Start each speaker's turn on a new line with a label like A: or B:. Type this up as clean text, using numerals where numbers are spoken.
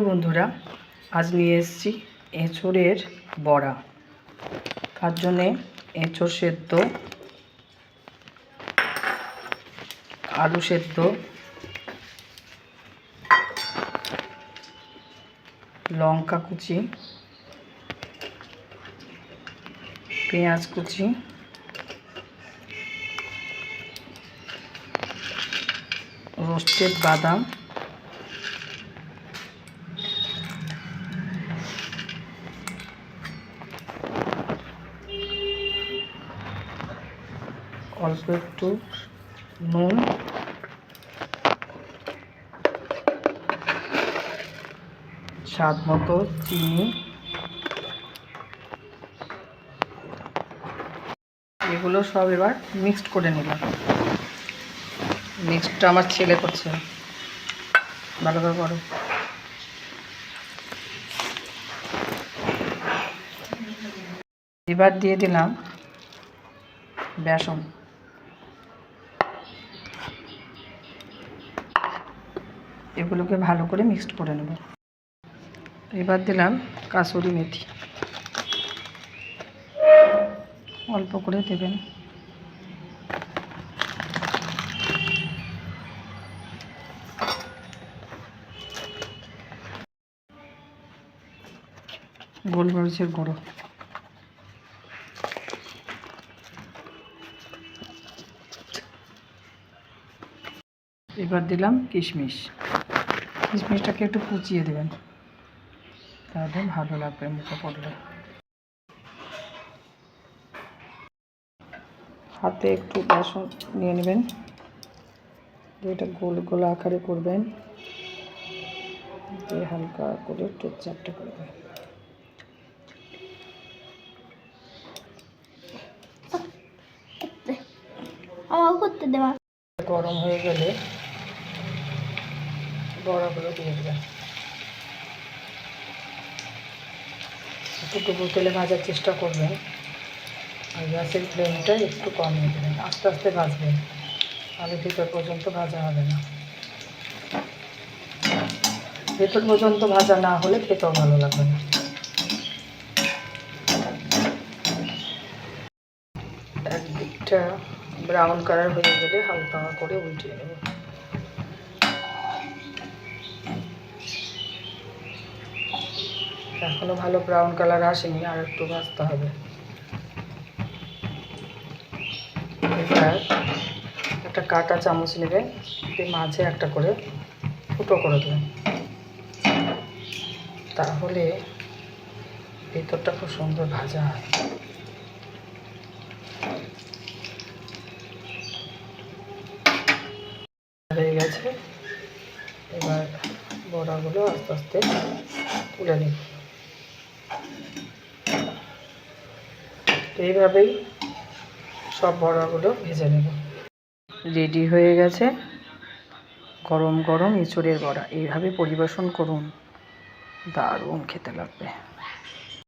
A: বন্ধুরা, আজ নিয়ে এসেছি এঁচোড়ের বড়া। তার জন্যে এঁচোড় সেদ্ধ, আলু সেদ্ধ, লঙ্কা কুচি, পেঁয়াজ কুচি, রোস্টেড বাদাম, অল্প একটু নুন, স্বাদ মতো চিনি, এগুলো সব এবার মিক্সড করে নিলাম। মিক্সডটা আমার ছেলে করছে, ভালো করে করো। এবার দিয়ে দিলাম বেসন, এগুলোকে ভালো করে মিক্সড করে নেব। এবার দিলাম কাসুরি মেথি, অল্প করে দেবেন। গোলমরিচের গুঁড়ো, এবার দিলাম কিশমিশ। কিশমিশটাকে একটু কুচিয়ে দেবেন, তাহলে ভালো লাগবে মুখে পড়লে। হাতে একটু বেসন নিয়ে নেবেন, এটা গোল গোল আকারে করবেন, দিয়ে হালকা করে একটু চ্যাপটা করবেন। গরম হয়ে গেলে বড়াগুলো দিয়ে দেবেন। একটু ডুবো তেলে ভাজার চেষ্টা করবেন, আর গ্যাসের ফ্লেমটা একটু কমিয়ে দেবেন। আস্তে আস্তে ভাজবেন, তাহলে ভিতর পর্যন্ত ভাজা হবে না। ভেতর পর্যন্ত ভাজা না হলে খেতেও ভালো লাগবে না। একদিকটা ব্রাউন কালার হয়ে গেলে হালকা করে উল্টিয়ে নেব। এখনো ভালো ব্রাউন কালার আসেনি, আর একটু ভাজতে হবে। এবার একটা কাঁটা চামচ নেবেন, মাঝে একটা করে ফুটো করে দেবেন, তাহলে ভেতরটা খুব সুন্দর ভাজা হয়। হয়ে গেছে, এবার বড়াগুলো আস্তে আস্তে তুলে নেব। এইভাবেই সব বড়াগুলো ভেজে নেব। রেডি হয়ে গেছে গরম গরম এঁচোড়ের বড়া। এইভাবে পরিবেশন করুন, দারুণ খেতে লাগবে।